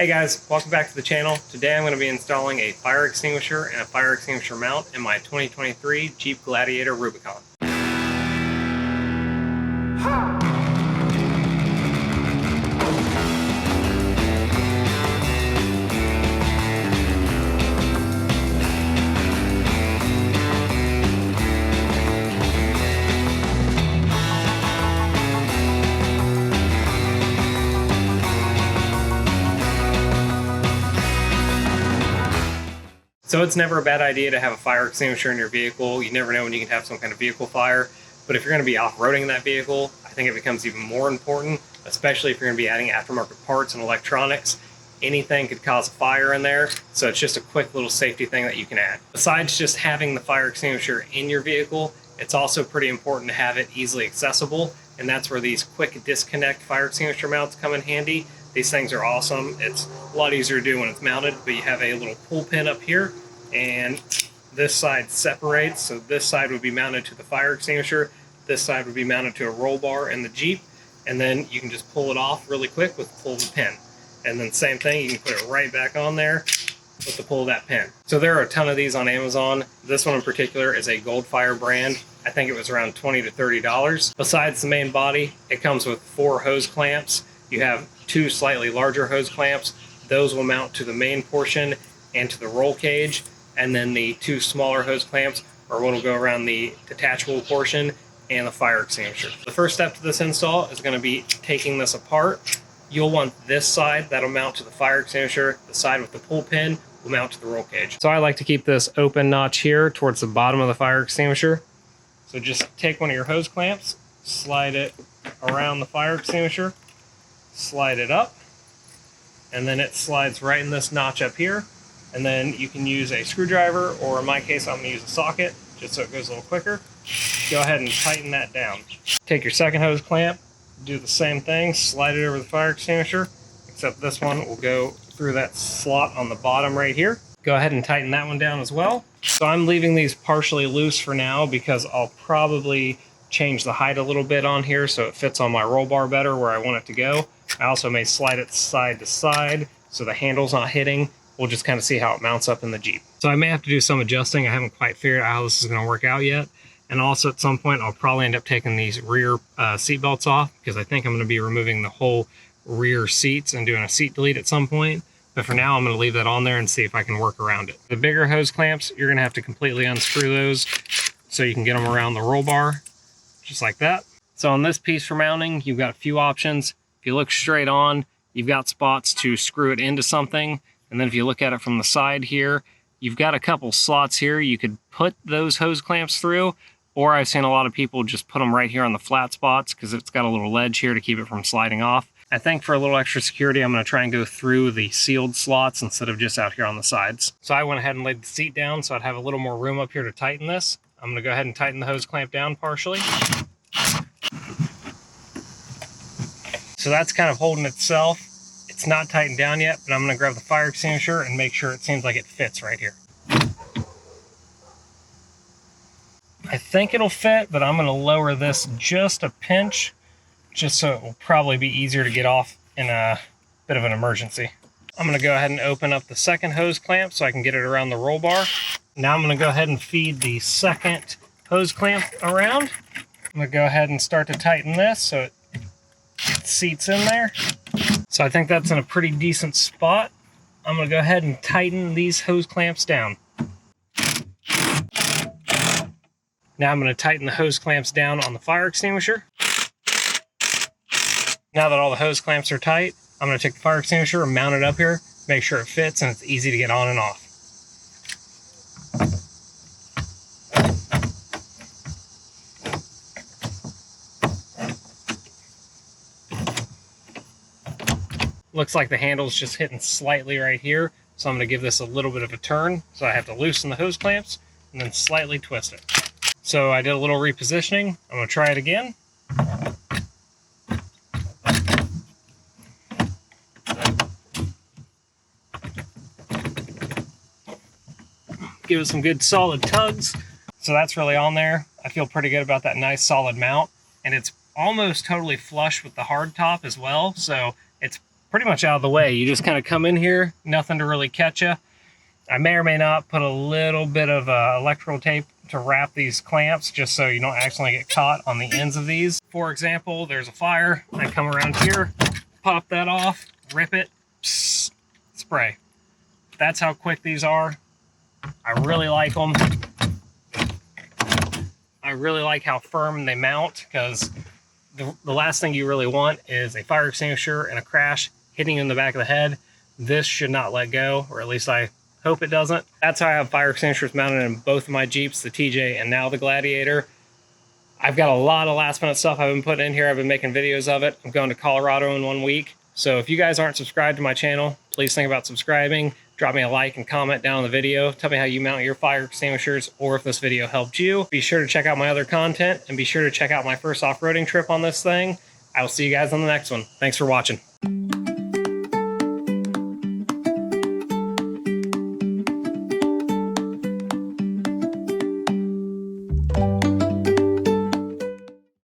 Hey guys, welcome back to the channel. Today I'm going to be installing a fire extinguisher and a fire extinguisher mount in my 2023 Jeep Gladiator Rubicon. So it's never a bad idea to have a fire extinguisher in your vehicle. You never know when you can have some kind of vehicle fire. But if you're going to be off-roading that vehicle, I think it becomes even more important, especially if you're going to be adding aftermarket parts and electronics. Anything could cause a fire in there, so it's just a quick little safety thing that you can add. Besides just having the fire extinguisher in your vehicle, it's also pretty important to have it easily accessible, and that's where these quick disconnect fire extinguisher mounts come in handy. These things are awesome. It's a lot easier to do when it's mounted, but you have a little pull pin up here, and this side separates. So this side would be mounted to the fire extinguisher. This side would be mounted to a roll bar in the Jeep, and then you can just pull it off really quick with the pull of the pin. And then same thing, you can put it right back on there with the pull of that pin. So there are a ton of these on Amazon. This one in particular is a Goldfire brand. I think it was around $20 to $30. Besides the main body, it comes with 4 hose clamps. You have 2 slightly larger hose clamps. Those will mount to the main portion and to the roll cage. And then the 2 smaller hose clamps are what will go around the detachable portion and the fire extinguisher. The first step to this install is going to be taking this apart. You'll want this side that'll mount to the fire extinguisher. The side with the pull pin will mount to the roll cage. So I like to keep this open notch here towards the bottom of the fire extinguisher. So just take one of your hose clamps, slide it around the fire extinguisher, slide it up, and then it slides right in this notch up here. And then you can use a screwdriver, or in my case I'm going to use a socket just so it goes a little quicker. Go ahead and tighten that down. Take your second hose clamp, do the same thing, slide it over the fire extinguisher, except this one will go through that slot on the bottom right here. Go ahead and tighten that one down as well. So I'm leaving these partially loose for now because I'll probably change the height a little bit on here so it fits on my roll bar better where I want it to go. I also may slide it side to side so the handle's not hitting. We'll just kind of see how it mounts up in the Jeep. So I may have to do some adjusting. I haven't quite figured out how this is going to work out yet. And also at some point, I'll probably end up taking these rear seat belts off because I think I'm going to be removing the whole rear seats and doing a seat delete at some point. But for now, I'm going to leave that on there and see if I can work around it. The bigger hose clamps, you're going to have to completely unscrew those so you can get them around the roll bar, just like that. So on this piece for mounting, you've got a few options. If you look straight on, you've got spots to screw it into something. And then if you look at it from the side here, you've got a couple slots here you could put those hose clamps through, or I've seen a lot of people just put them right here on the flat spots because it's got a little ledge here to keep it from sliding off. I think for a little extra security, I'm going to try and go through the sealed slots instead of just out here on the sides. So I went ahead and laid the seat down so I'd have a little more room up here to tighten this. I'm going to go ahead and tighten the hose clamp down partially. So that's kind of holding itself. It's not tightened down yet, but I'm going to grab the fire extinguisher and make sure it seems like it fits right here. I think it'll fit, but I'm going to lower this just a pinch, just so it will probably be easier to get off in a bit of an emergency. I'm going to go ahead and open up the second hose clamp so I can get it around the roll bar. Now I'm going to go ahead and feed the second hose clamp around. I'm going to go ahead and start to tighten this so it seats in there. So I think that's in a pretty decent spot. I'm going to go ahead and tighten these hose clamps down. Now I'm going to tighten the hose clamps down on the fire extinguisher. Now that all the hose clamps are tight, I'm going to take the fire extinguisher and mount it up here, make sure it fits and it's easy to get on and off. Looks like the handle's just hitting slightly right here, so I'm going to give this a little bit of a turn. So I have to loosen the hose clamps and then slightly twist it. So I did a little repositioning. I'm going to try it again. Give it some good solid tugs. So that's really on there. I feel pretty good about that nice solid mount, and it's almost totally flush with the hard top as well. So it's pretty much out of the way. You just kind of come in here, nothing to really catch you. I may or may not put a little bit of electrical tape to wrap these clamps just so you don't accidentally get caught on the ends of these. For example, there's a fire. I come around here, pop that off, rip it, psst, spray. That's how quick these are. I really like them. I really like how firm they mount, because the last thing you really want is a fire extinguisher and a crash hitting you in the back of the head. This should not let go, or at least I hope it doesn't. That's how I have fire extinguishers mounted in both of my Jeeps, the TJ and now the Gladiator. I've got a lot of last minute stuff I've been putting in here. I've been making videos of it. I'm going to Colorado in 1 week. So if you guys aren't subscribed to my channel, please think about subscribing. Drop me a like and comment down on the video. Tell me how you mount your fire extinguishers, or if this video helped you. Be sure to check out my other content, and be sure to check out my first off-roading trip on this thing. I will see you guys on the next one. Thanks for watching.